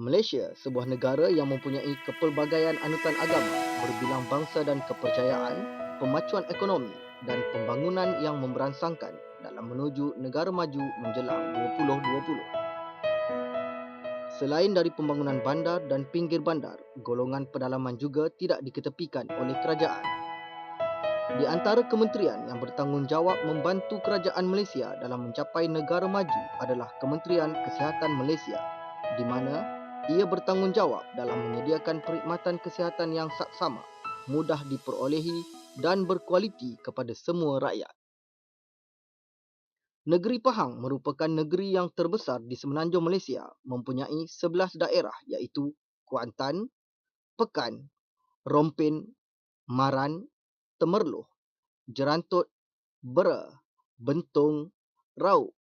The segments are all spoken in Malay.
Malaysia, sebuah negara yang mempunyai kepelbagaian anutan agama, berbilang bangsa dan kepercayaan, pemacuan ekonomi dan pembangunan yang memberansangkan dalam menuju negara maju menjelang 2020. Selain dari pembangunan bandar dan pinggir bandar, golongan pedalaman juga tidak diketepikan oleh kerajaan. Di antara kementerian yang bertanggungjawab membantu kerajaan Malaysia dalam mencapai negara maju adalah Kementerian Kesihatan Malaysia, di mana ia bertanggungjawab dalam menyediakan perkhidmatan kesihatan yang saksama, mudah diperolehi dan berkualiti kepada semua rakyat. Negeri Pahang merupakan negeri yang terbesar di semenanjung Malaysia, mempunyai 11 daerah iaitu Kuantan, Pekan, Rompin, Maran, Temerloh, Jerantut, Bera, Bentong, Raub,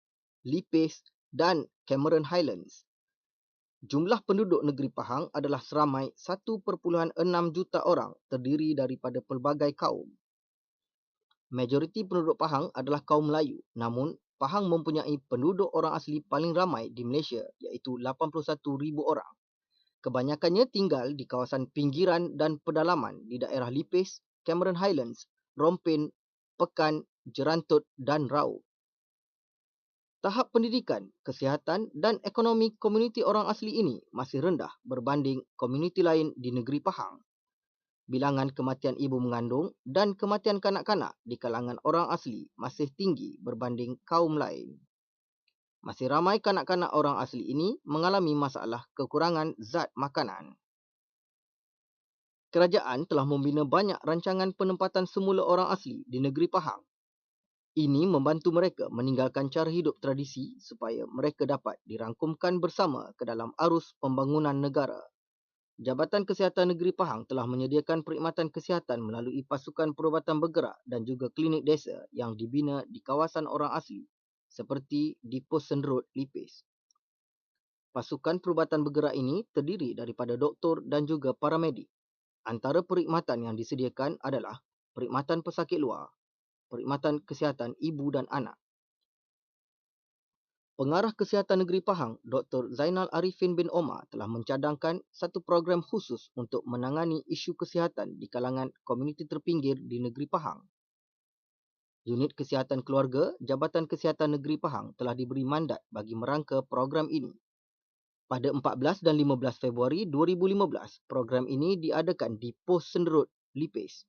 Lipis dan Cameron Highlands. Jumlah penduduk negeri Pahang adalah seramai 1.6 juta orang, terdiri daripada pelbagai kaum. Majoriti penduduk Pahang adalah kaum Melayu, namun Pahang mempunyai penduduk orang asli paling ramai di Malaysia iaitu 81,000 orang. Kebanyakannya tinggal di kawasan pinggiran dan pedalaman di daerah Lipis, Cameron Highlands, Rompin, Pekan, Jerantut dan Raub. Tahap pendidikan, kesihatan dan ekonomi komuniti orang asli ini masih rendah berbanding komuniti lain di negeri Pahang. Bilangan kematian ibu mengandung dan kematian kanak-kanak di kalangan orang asli masih tinggi berbanding kaum lain. Masih ramai kanak-kanak orang asli ini mengalami masalah kekurangan zat makanan. Kerajaan telah membina banyak rancangan penempatan semula orang asli di negeri Pahang. Ini membantu mereka meninggalkan cara hidup tradisi supaya mereka dapat dirangkumkan bersama ke dalam arus pembangunan negara. Jabatan Kesihatan Negeri Pahang telah menyediakan perkhidmatan kesihatan melalui pasukan perubatan bergerak dan juga klinik desa yang dibina di kawasan orang asli seperti di Pos Senderut, Lipis. Pasukan perubatan bergerak ini terdiri daripada doktor dan juga paramedik. Antara perkhidmatan yang disediakan adalah perkhidmatan pesakit luar, perkhidmatan kesihatan ibu dan anak. Pengarah Kesihatan Negeri Pahang, Dr. Zainal Arifin bin Omar telah mencadangkan satu program khusus untuk menangani isu kesihatan di kalangan komuniti terpinggir di Negeri Pahang. Unit Kesihatan Keluarga, Jabatan Kesihatan Negeri Pahang telah diberi mandat bagi merangka program ini. Pada 14 dan 15 Februari 2015, program ini diadakan di Pos Senderut, Lipis.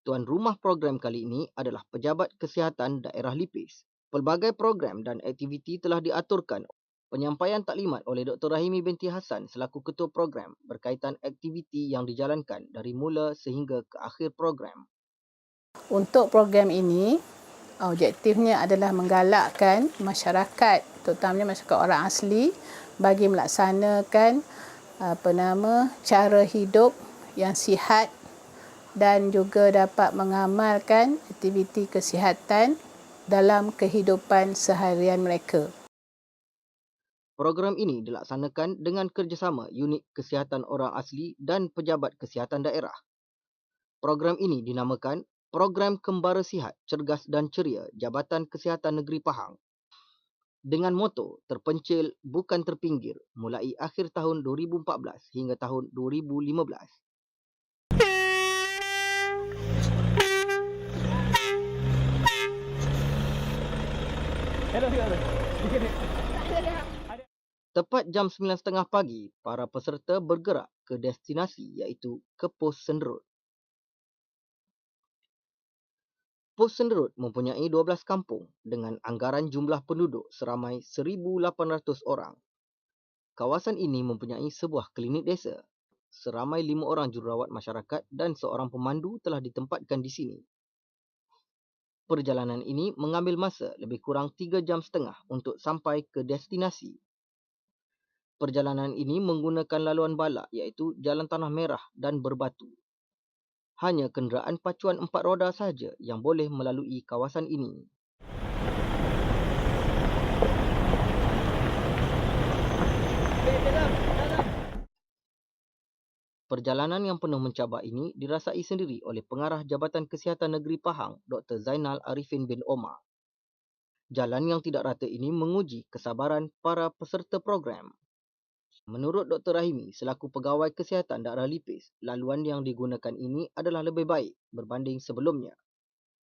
Tuan rumah program kali ini adalah Pejabat Kesihatan Daerah Lipis. Pelbagai program dan aktiviti telah diaturkan. Penyampaian taklimat oleh Dr. Rahimi binti Hassan selaku ketua program berkaitan aktiviti yang dijalankan dari mula sehingga ke akhir program. Untuk program ini, objektifnya adalah menggalakkan masyarakat, terutamanya masyarakat orang asli, bagi melaksanakan cara hidup yang sihat dan juga dapat mengamalkan aktiviti kesihatan dalam kehidupan seharian mereka. Program ini dilaksanakan dengan kerjasama Unit Kesihatan Orang Asli dan Pejabat Kesihatan Daerah. Program ini dinamakan Program Kembara Sihat, Cergas dan Ceria Jabatan Kesihatan Negeri Pahang. Dengan moto terpencil bukan terpinggir mulai akhir tahun 2014 hingga tahun 2015. Tepat jam 9.30 pagi, para peserta bergerak ke destinasi iaitu ke Pos Senderut. Pos Senderut mempunyai 12 kampung dengan anggaran jumlah penduduk seramai 1,800 orang. Kawasan ini mempunyai sebuah klinik desa. Seramai 5 orang jururawat masyarakat dan seorang pemandu telah ditempatkan di sini. Perjalanan ini mengambil masa lebih kurang 3 jam setengah untuk sampai ke destinasi. Perjalanan ini menggunakan laluan balak iaitu jalan tanah merah dan berbatu. Hanya kenderaan pacuan 4 roda sahaja yang boleh melalui kawasan ini. Perjalanan yang penuh mencabar ini dirasai sendiri oleh Pengarah Jabatan Kesihatan Negeri Pahang, Dr. Zainal Arifin bin Omar. Jalan yang tidak rata ini menguji kesabaran para peserta program. Menurut Dr. Rahimi, selaku pegawai kesihatan daerah Lipis, laluan yang digunakan ini adalah lebih baik berbanding sebelumnya.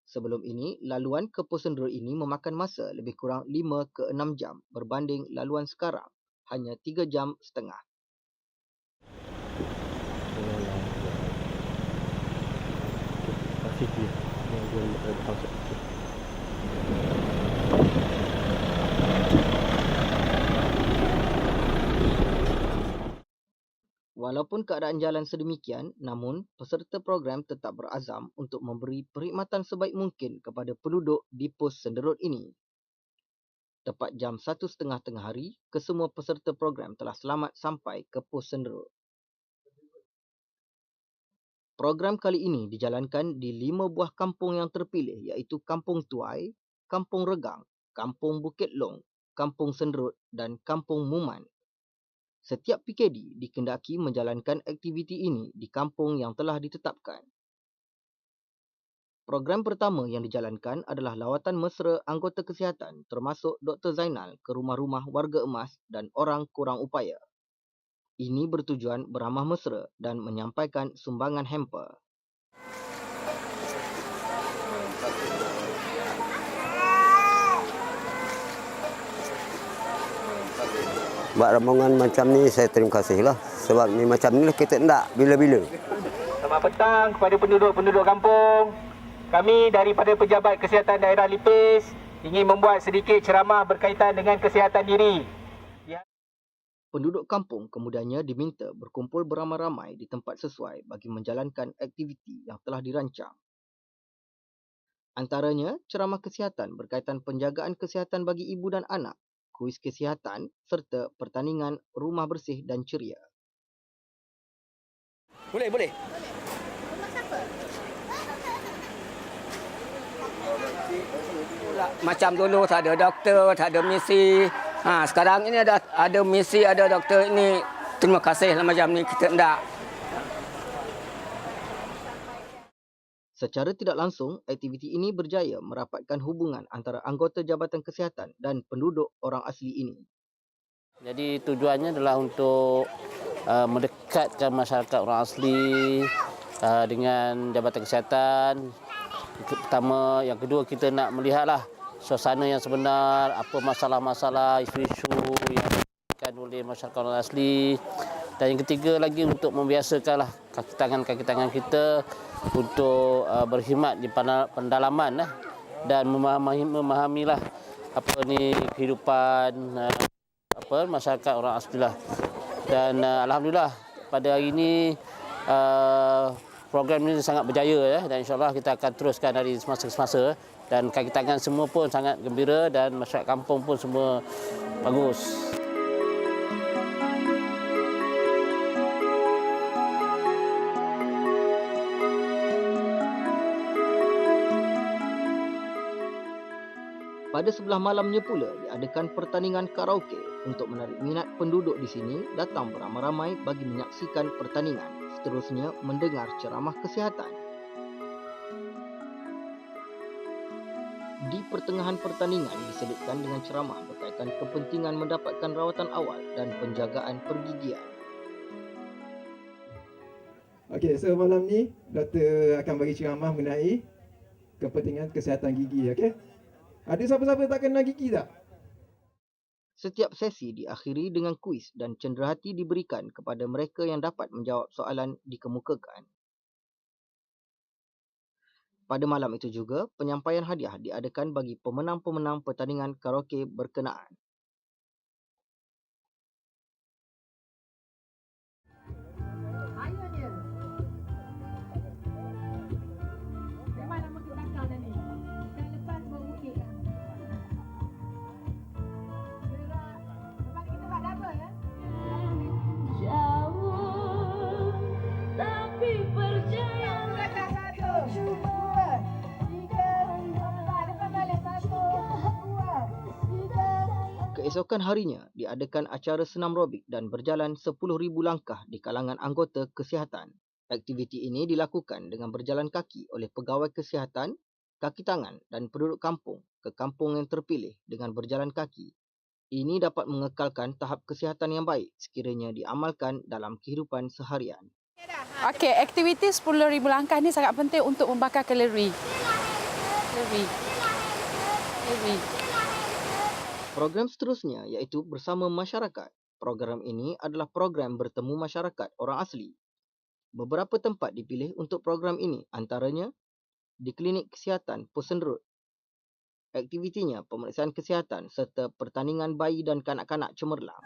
Sebelum ini, laluan ke pos sendiri ini memakan masa lebih kurang 5 ke 6 jam berbanding laluan sekarang hanya 3 jam setengah. Walaupun keadaan jalan sedemikian, namun peserta program tetap berazam untuk memberi perkhidmatan sebaik mungkin kepada penduduk di pos senderut ini. Tepat jam 1.30 tengah hari, kesemua peserta program telah selamat sampai ke pos senderut. Program kali ini dijalankan di 5 buah kampung yang terpilih iaitu Kampung Tuai, Kampung Regang, Kampung Bukit Long, Kampung Senderut dan Kampung Muman. Setiap PKD dikendaki menjalankan aktiviti ini di kampung yang telah ditetapkan. Program pertama yang dijalankan adalah lawatan mesra anggota kesihatan termasuk Dr. Zainal ke rumah-rumah warga emas dan orang kurang upaya. Ini bertujuan beramah mesra dan menyampaikan sumbangan hamper. Buat rombongan macam ni saya terima kasih lah. Sebab ni macam ni lah kita tak bila-bila. Selamat petang kepada penduduk-penduduk kampung. Kami daripada Pejabat Kesihatan Daerah Lipis ingin membuat sedikit ceramah berkaitan dengan kesihatan diri. Penduduk kampung kemudiannya diminta berkumpul beramai-ramai di tempat sesuai bagi menjalankan aktiviti yang telah dirancang. Antaranya, ceramah kesihatan berkaitan penjagaan kesihatan bagi ibu dan anak, kuis kesihatan serta pertandingan rumah bersih dan ceria. Boleh. Macam dulu tak ada doktor, tak ada misi. Sekarang ini ada misi, ada doktor ini. Terima kasih lah macam ni kita tak. Secara tidak langsung, aktiviti ini berjaya merapatkan hubungan antara anggota Jabatan Kesihatan dan penduduk orang asli ini. Jadi tujuannya adalah untuk mendekatkan masyarakat orang asli dengan Jabatan Kesihatan. Itu pertama. Yang kedua, kita nak melihatlah suasana yang sebenar, apa masalah-masalah, isu-isu yang diberikan oleh masyarakat orang asli. Dan yang ketiga lagi, untuk membiasakanlah kaki tangan kita untuk berkhidmat di pendalaman dan memahamilah apa ni kehidupan masyarakat orang asli lah. Dan alhamdulillah pada hari ini program ini sangat berjaya dan insyaAllah kita akan teruskan dari semasa ke semasa, dan kaki tangan semua pun sangat gembira dan masyarakat kampung pun semua bagus. Pada sebelah malamnya pula diadakan pertandingan karaoke untuk menarik minat penduduk di sini datang beramai-ramai bagi menyaksikan pertandingan, seterusnya mendengar ceramah kesihatan. Di pertengahan pertandingan diselipkan dengan ceramah berkaitan kepentingan mendapatkan rawatan awal dan penjagaan pergigian. Okey, so malam ni doktor akan bagi ceramah mengenai kepentingan kesihatan gigi, okey? Ada siapa-siapa tak kenal gigi tak? Setiap sesi diakhiri dengan kuis dan cenderahati diberikan kepada mereka yang dapat menjawab soalan dikemukakan. Pada malam itu juga, penyampaian hadiah diadakan bagi pemenang-pemenang pertandingan karaoke berkenaan. Keesokan harinya, diadakan acara senam robik dan berjalan 10,000 langkah di kalangan anggota kesihatan. Aktiviti ini dilakukan dengan berjalan kaki oleh pegawai kesihatan, kaki tangan dan penduduk kampung ke kampung yang terpilih dengan berjalan kaki. Ini dapat mengekalkan tahap kesihatan yang baik sekiranya diamalkan dalam kehidupan seharian. Okey, aktiviti 10,000 langkah ni sangat penting untuk membakar kalori. Program seterusnya iaitu bersama masyarakat. Program ini adalah program bertemu masyarakat orang asli. Beberapa tempat dipilih untuk program ini, antaranya di Klinik Kesihatan Posen Road. Aktivitinya pemeriksaan kesihatan serta pertandingan bayi dan kanak-kanak cemerlang.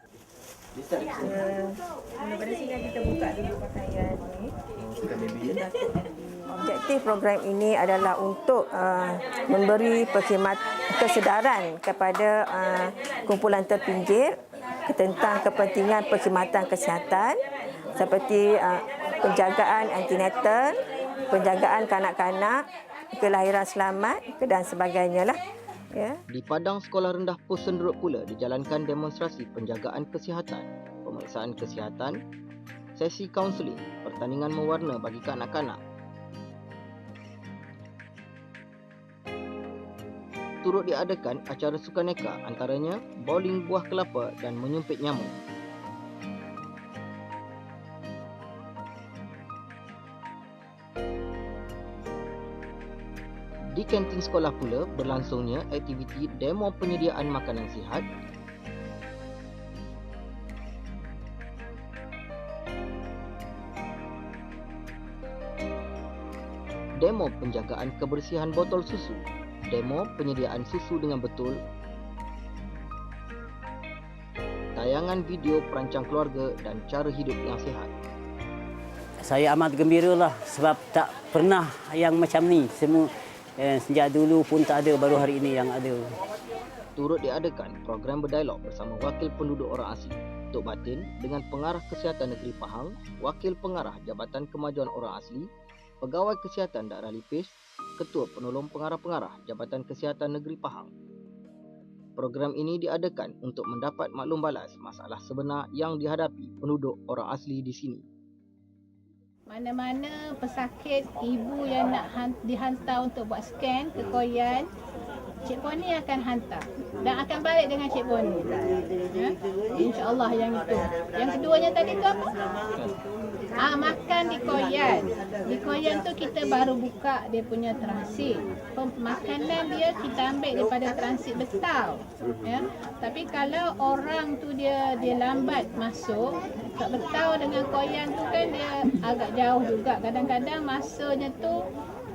Daripada sini kita buka dulu pakaian ni. Objektif program ini adalah untuk memberi kesedaran kepada kumpulan terpinggir tentang kepentingan perkhidmatan kesihatan seperti penjagaan antenatal, penjagaan kanak-kanak, kelahiran selamat dan sebagainya lah. Ya. Di Padang Sekolah Rendah Posen Road pula dijalankan demonstrasi penjagaan kesihatan, pemeriksaan kesihatan, sesi kaunseling, pertandingan mewarna bagi kanak-kanak. Turut diadakan acara sukaneka antaranya bowling buah kelapa dan menyumpit nyamuk. Di kantin sekolah pula berlangsungnya aktiviti demo penyediaan makanan sihat, demo penjagaan kebersihan botol susu, demo penyediaan susu dengan betul, tayangan video perancang keluarga dan cara hidup yang sihat. Saya amat gembira lah sebab tak pernah yang macam ni. Semua sejak dulu pun tak ada, baru hari ini yang ada. Turut diadakan program berdialog bersama Wakil Penduduk Orang Asli, Tok Batin dengan Pengarah Kesihatan Negeri Pahang, Wakil Pengarah Jabatan Kemajuan Orang Asli, Pegawai Kesihatan Daerah Lipis, Ketua Penolong Pengarah-Pengarah Jabatan Kesihatan Negeri Pahang. Program ini diadakan untuk mendapat maklum balas masalah sebenar yang dihadapi penduduk orang asli di sini. Mana-mana pesakit ibu yang nak dihantar untuk buat scan ke Koyan, Cik Poni akan hantar dan akan balik dengan Cik Poni. Ya? InsyaAllah yang itu. Yang keduanya tadi tu apa? Makan di Koyan. Di Koyan tu kita baru buka dia punya transit. Makanan dia kita ambil daripada transit Betau. Ya? Tapi kalau orang tu dia lambat masuk, kat Betau dengan Koyan tu kan dia agak jauh juga. Kadang-kadang masanya tu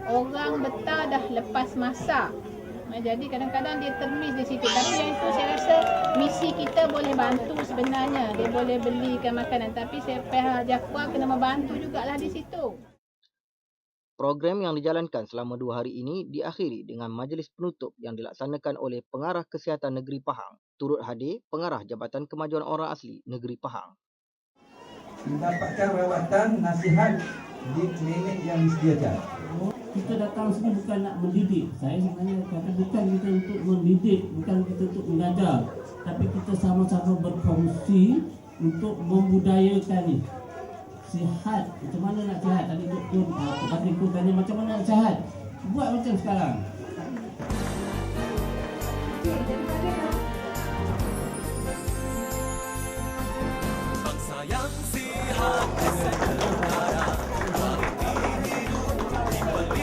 orang Betau dah lepas masak. Jadi kadang-kadang dia termis di situ. Tapi yang itu saya rasa misi kita boleh bantu sebenarnya. Dia boleh belikan makanan. Tapi saya pihak Jakwa kena membantu jugalah di situ. Program yang dijalankan selama 2 hari ini diakhiri dengan majlis penutup yang dilaksanakan oleh Pengarah Kesihatan Negeri Pahang. Turut hadir Pengarah Jabatan Kemajuan Orang Asli Negeri Pahang. Mendapatkan rawatan nasihat di klinik yang disediakan. Kita datang sini bukan nak mendidik. Saya sebenarnya kata bukan kita untuk mendidik, bukan kita untuk mengajar, tapi kita sama-sama berfungsi untuk membudayakan ni. Sihat, macam mana nak sihat? Tadi doktor tanya macam mana nak sihat? Buat macam sekarang. Bangsa yang sihat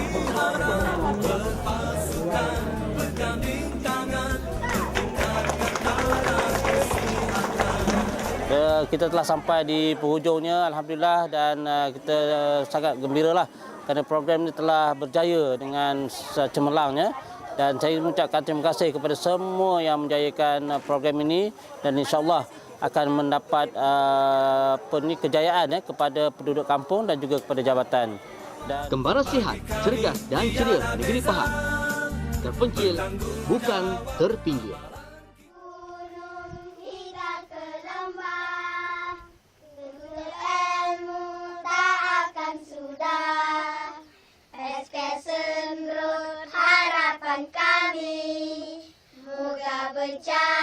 sementara berpasukan berganding tangan Kita telah sampai di penghujungnya, alhamdulillah, dan kita sangat gembiralah kerana program ini telah berjaya dengan cemerlangnya, dan saya mengucapkan terima kasih kepada semua yang menjayakan program ini, dan insya-Allah akan mendapat kejayaan kepada penduduk kampung dan juga kepada jabatan. Kembara sihat, cergas dan ceria Negeri Pahang. Terpencil, bukan terpinggir. Kita ke lembah, tuntut ilmu tak akan sudah. Posen Road harapan kami, moga berjaya.